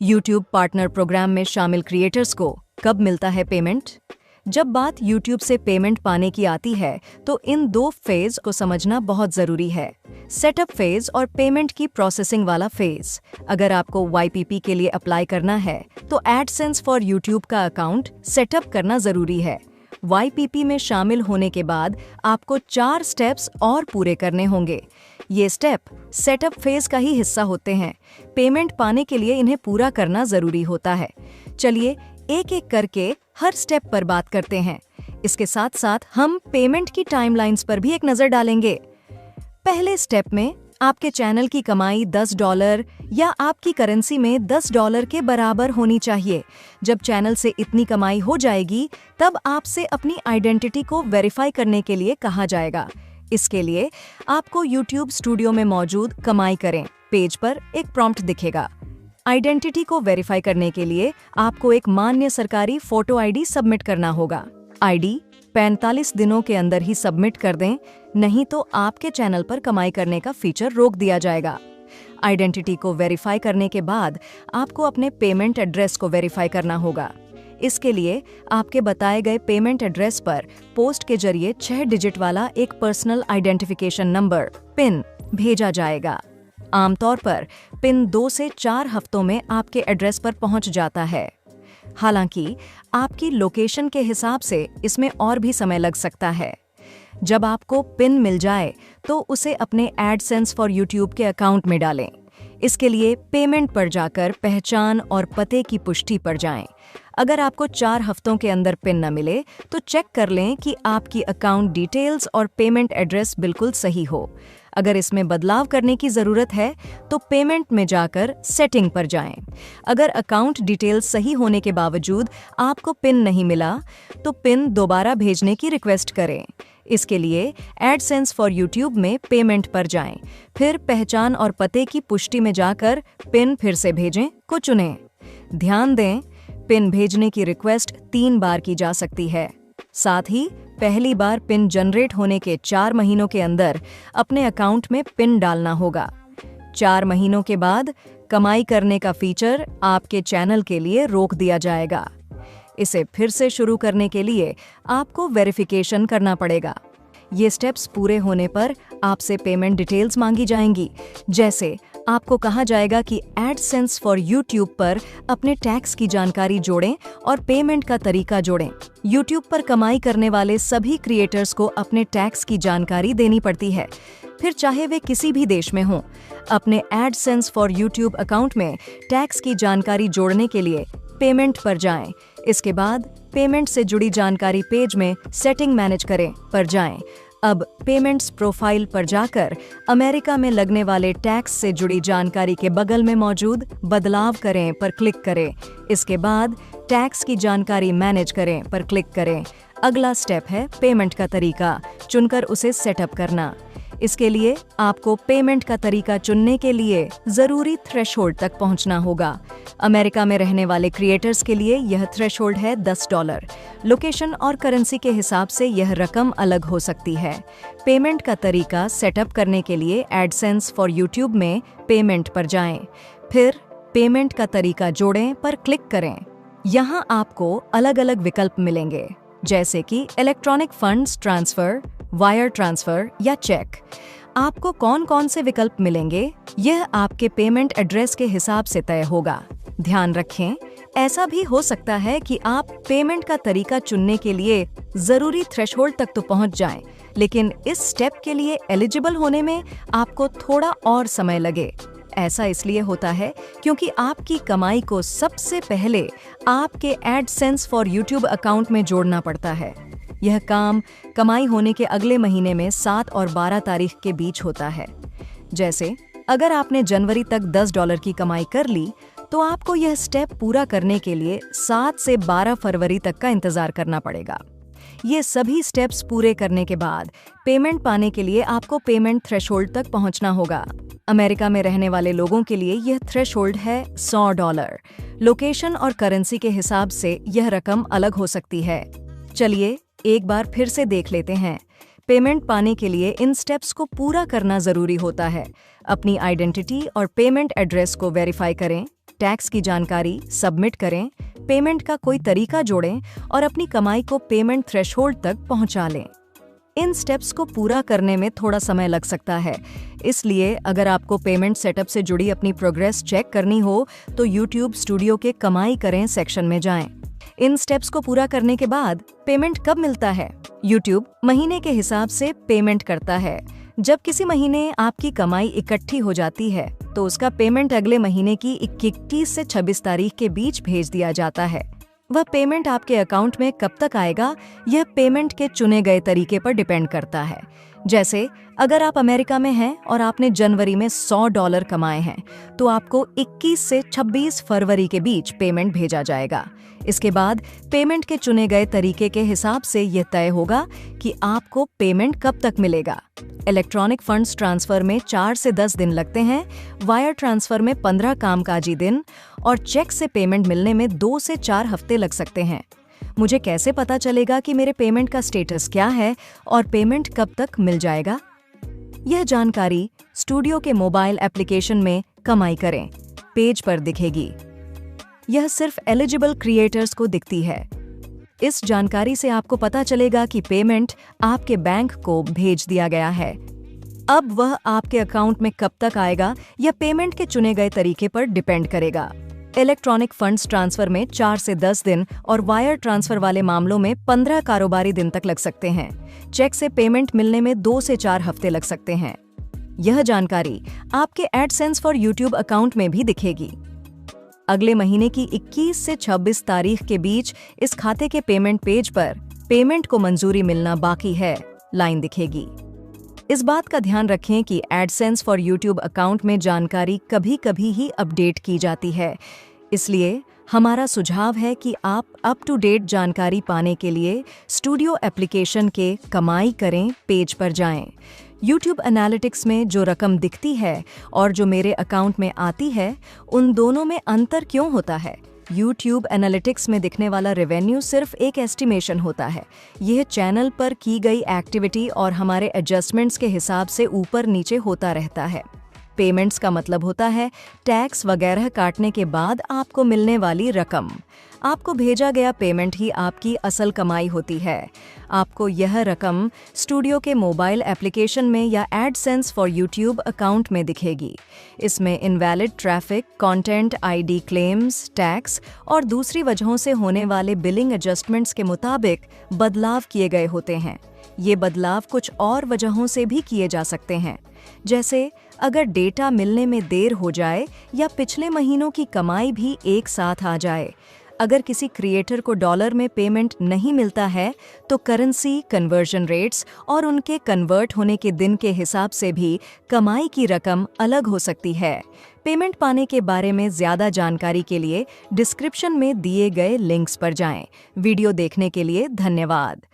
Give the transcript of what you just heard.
YouTube partner programme में शामिल creators को कब मिलता है पेमेंट? जब बात YouTube से पेमेंट पाने की आती है तो इन दो फेज को समझना बहुत जरूरी है। सेटअप फेज और पेमेंट की प्रोसेसिंग वाला फेज। अगर आपको YPP के लिए अप्लाई करना है तो एडसेंस फॉर YouTube का अकाउंट सेटअप करना जरूरी है। YPP में शामिल होने के बाद आपको 4 स्टेप्स और पूरे करने होंगे। ये स्टेप सेटअप फेज का ही हिस्सा होते हैं। पेमेंट पाने के लिए इन्हें पूरा करना जरूरी होता है। चलिए एक एक करके हर स्टेप पर बात करते हैं। इसके साथ साथ हम पेमेंट की टाइमलाइंस पर भी एक नजर डालेंगे। पहले स्टेप में आपके चैनल की कमाई $10 या आपकी करेंसी में $10 के बराबर होनी चाहिए। जब चैनल से इतनी कमाई हो जाएगी तब आपसे अपनी आइडेंटिटी को वेरीफाई करने के लिए कहा जाएगा। इसके लिए आपको YouTube स्टूडियो में मौजूद कमाई करें पेज पर एक प्रॉम्प्ट दिखेगा। आइडेंटिटी को वेरीफाई करने के लिए आपको एक मान्य सरकारी फोटो ID सबमिट करना होगा। ID 45 दिनों के अंदर ही सबमिट कर दें, नहीं तो आपके चैनल पर कमाई करने का फीचर रोक दिया जाएगा। आइडेंटिटी को वेरीफाई करने के बाद आपको अपने पेमेंट एड्रेस को वेरीफाई करना होगा। इसके लिए आपके बताए गए पेमेंट एड्रेस पर पोस्ट के जरिए 6 डिजिट वाला एक पर्सनल आइडेंटिफिकेशन नंबर पिन भेजा जाएगा। आमतौर पर पिन 2 से 4 हफ्तों में आपके एड्रेस पर पहुंच जाता है। हालांकि आपकी लोकेशन के हिसाब से इसमें और भी समय लग सकता है। जब आपको पिन मिल जाए तो उसे अपने एडसेंस फॉर YouTube के अकाउंट में डालें। इसके लिए पेमेंट पर जाकर पहचान और पते की पुष्टि पर जाएं। अगर आपको 4 हफ्तों के अंदर पिन न मिले तो चेक कर लें कि आपकी अकाउंट डिटेल्स और पेमेंट एड्रेस बिल्कुल सही हो। अगर इसमें बदलाव करने की ज़रूरत है तो पेमेंट में जाकर सेटिंग पर जाएं। अगर अकाउंट डिटेल्स सही होने के बावजूद आपको पिन नहीं मिला तो पिन दोबारा भेजने की रिक्वेस्ट करें। इसके लिए एडसेंस फॉर YouTube में पेमेंट पर जाएं, फिर पहचान और पते की पुष्टि में जाकर पिन फिर से भेजें को चुनें। ध्यान दें, पिन भेजने की रिक्वेस्ट 3 बार की जा सकती है। साथ ही पहली बार पिन जनरेट होने के 4 महीनों के अंदर अपने अकाउंट में पिन डालना होगा। 4 महीनों के बाद कमाई करने का फीचर आपके चैनल के लिए रोक दिया जाएगा। इसे फिर से शुरू करने के लिए आपको वेरिफिकेशन करना पड़ेगा। ये स्टेप्स पूरे होने पर आपसे पेमेंट डिटेल्स मांगी जाएंगी। जैसे आपको कहा जाएगा कि एडसेंस फॉर YouTube पर अपने टैक्स की जानकारी जोड़ें और पेमेंट का तरीका जोड़ें। YouTube पर कमाई करने वाले सभी क्रिएटर्स को अपने टैक्स की जानकारी देनी पड़ती है, फिर चाहे वे किसी भी देश में हों। अपने एडसेंस फॉर YouTube अकाउंट में टैक्स की जानकारी जोड़ने के लिए पेमेंट पर जाएं। इसके बाद पेमेंट से जुड़ी जानकारी पेज में सेटिंग मैनेज करें पर जाएं। अब पेमेंट्स प्रोफाइल पर जाकर अमेरिका में लगने वाले टैक्स से जुड़ी जानकारी के बगल में मौजूद बदलाव करें पर क्लिक करें। इसके बाद टैक्स की जानकारी मैनेज करें पर क्लिक करें। अगला स्टेप है पेमेंट का तरीका चुनकर उसे सेटअप करना। इसके लिए आपको पेमेंट का तरीका चुनने के लिए जरूरी थ्रेशोल्ड तक पहुंचना होगा। अमेरिका में रहने वाले क्रिएटर्स के लिए यह थ्रेशोल्ड है $10। लोकेशन और करेंसी के हिसाब से यह रकम अलग हो सकती है। पेमेंट का तरीका सेटअप करने के लिए एडसेंस फॉर YouTube में पेमेंट पर जाएं, फिर पेमेंट का तरीका जोड़ें पर क्लिक करें। यहाँ आपको अलग अलग विकल्प मिलेंगे, जैसे कि electronic funds transfer, wire transfer या चेक। आपको कौन कौन से विकल्प मिलेंगे यह आपके पेमेंट एड्रेस के हिसाब से तय होगा। ध्यान रखें, ऐसा भी हो सकता है कि आप पेमेंट का तरीका चुनने के लिए जरूरी थ्रेशोल्ड तक तो पहुंच जाएं, लेकिन इस स्टेप के लिए एलिजिबल होने में आपको थोड़ा और समय लगे। ऐसा इसलिए होता है क्योंकि आपकी कमाई को सबसे पहले आपके एडसेंस फॉर YouTube अकाउंट में जोड़ना पड़ता है। यह काम कमाई होने के अगले महीने में 7 और 12 तारीख के बीच होता है। जैसे अगर आपने जनवरी तक $10 की कमाई कर ली तो आपको यह स्टेप पूरा करने के लिए 7 से 12 फरवरी तक का इंतजार करना पड़ेगा। ये सभी स्टेप्स पूरे करने के बाद पेमेंट पाने के लिए आपको पेमेंट थ्रेशोल्ड तक पहुंचना होगा। अमेरिका में रहने वाले लोगों के लिए यह थ्रेशोल्ड है $100। लोकेशन और करेंसी के हिसाब से यह रकम अलग हो सकती है। चलिए एक बार फिर से देख लेते हैं। पेमेंट पाने के लिए इन स्टेप्स को पूरा करना जरूरी होता है। अपनी आइडेंटिटी और पेमेंट एड्रेस को वेरीफाई करें, टैक्स की जानकारी सबमिट करें, पेमेंट का कोई तरीका जोड़ें और अपनी कमाई को पेमेंट थ्रेशोल्ड तक पहुंचा लें। इन स्टेप्स को पूरा करने में थोड़ा समय लग सकता है, इसलिए अगर आपको पेमेंट सेटअप से जुड़ी अपनी प्रोग्रेस चेक करनी हो तो YouTube स्टूडियो के कमाई करें सेक्शन में जाएं। इन स्टेप्स को पूरा करने के बाद पेमेंट कब मिलता है? YouTube महीने के हिसाब से पेमेंट करता है। जब किसी महीने आपकी कमाई इकट्ठी हो जाती है तो उसका पेमेंट अगले महीने की 21 से 26 तारीख के बीच भेज दिया जाता है। वह पेमेंट आपके अकाउंट में कब तक आएगा, यह पेमेंट के चुने गए तरीके पर डिपेंड करता है। जैसे अगर आप अमेरिका में हैं और आपने जनवरी में $100 कमाए हैं तो आपको 21 से 26 फरवरी के बीच पेमेंट भेजा जाएगा। इसके बाद पेमेंट के चुने गए तरीके के हिसाब से यह तय होगा कि आपको पेमेंट कब तक मिलेगा। इलेक्ट्रॉनिक फंड्स ट्रांसफर में 4 से 10 दिन लगते हैं, वायर ट्रांसफर में 15 कामकाजी दिन और चेक से पेमेंट मिलने में 2 से 4 हफ्ते लग सकते हैं। मुझे कैसे पता चलेगा कि मेरे पेमेंट का स्टेटस क्या है और पेमेंट कब तक मिल जाएगा? यह जानकारी स्टूडियो के मोबाइल एप्लीकेशन में कमाई करें पेज पर दिखेगी। यह सिर्फ एलिजिबल क्रिएटर्स को दिखती है। इस जानकारी से आपको पता चलेगा कि पेमेंट आपके बैंक को भेज दिया गया है। अब वह आपके अकाउंट में कब तक आएगा, यह पेमेंट के चुने गए तरीके पर डिपेंड करेगा। इलेक्ट्रॉनिक फंड्स ट्रांसफर में 4 से 10 दिन और वायर ट्रांसफर वाले मामलों में 15 कारोबारी दिन तक लग सकते हैं। चेक से पेमेंट मिलने में 2 से 4 हफ्ते लग सकते हैं। यह जानकारी आपके एडसेंस फॉर यूट्यूब अकाउंट में भी दिखेगी। अगले महीने की 21 से 26 तारीख के बीच इस खाते के पेमेंट पेज पर पेमेंट को मंजूरी मिलना बाकी है लाइन दिखेगी। इस बात का ध्यान रखें कि एडसेंस फॉर यूट्यूब अकाउंट में जानकारी कभी-कभी ही अपडेट की जाती है, इसलिए हमारा सुझाव है कि आप अप टू डेट जानकारी पाने के लिए स्टूडियो एप्लीकेशन के कमाई करें पेज पर जाएं। YouTube एनालिटिक्स में जो रकम दिखती है और जो मेरे अकाउंट में आती है, उन दोनों में अंतर क्यों होता है? YouTube एनालिटिक्स में दिखने वाला रेवेन्यू सिर्फ एक एस्टिमेशन होता है। यह चैनल पर की गई एक्टिविटी और हमारे एडजस्टमेंट्स के हिसाब से ऊपर नीचे होता रहता है। पेमेंट्स का मतलब होता है टैक्स वगैरह काटने के बाद आपको मिलने वाली रकम। आपको भेजा गया पेमेंट ही आपकी असल कमाई होती है। आपको यह रकम स्टूडियो के मोबाइल एप्लीकेशन में या एडसेंस फॉर यूट्यूब अकाउंट में दिखेगी। इसमें invalid traffic, content ID claims, tax और दूसरी वजहों से होने वाले बिलिंग एडजस्टमेंट्स के मुताबिक बदलाव किए गए होते हैं। ये बदलाव कुछ और वजहों से भी किए जा सकते हैं, जैसे अगर डेटा मिलने में देर हो जाए या पिछले महीनों की कमाई भी एक साथ आ जाए। अगर किसी क्रिएटर को डॉलर में पेमेंट नहीं मिलता है तो करेंसी कन्वर्जन रेट्स और उनके कन्वर्ट होने के दिन के हिसाब से भी कमाई की रकम अलग हो सकती है। पेमेंट पाने के बारे में ज़्यादा जानकारी के लिए डिस्क्रिप्शन में दिए गए लिंक्स पर जाएं। वीडियो देखने के लिए धन्यवाद।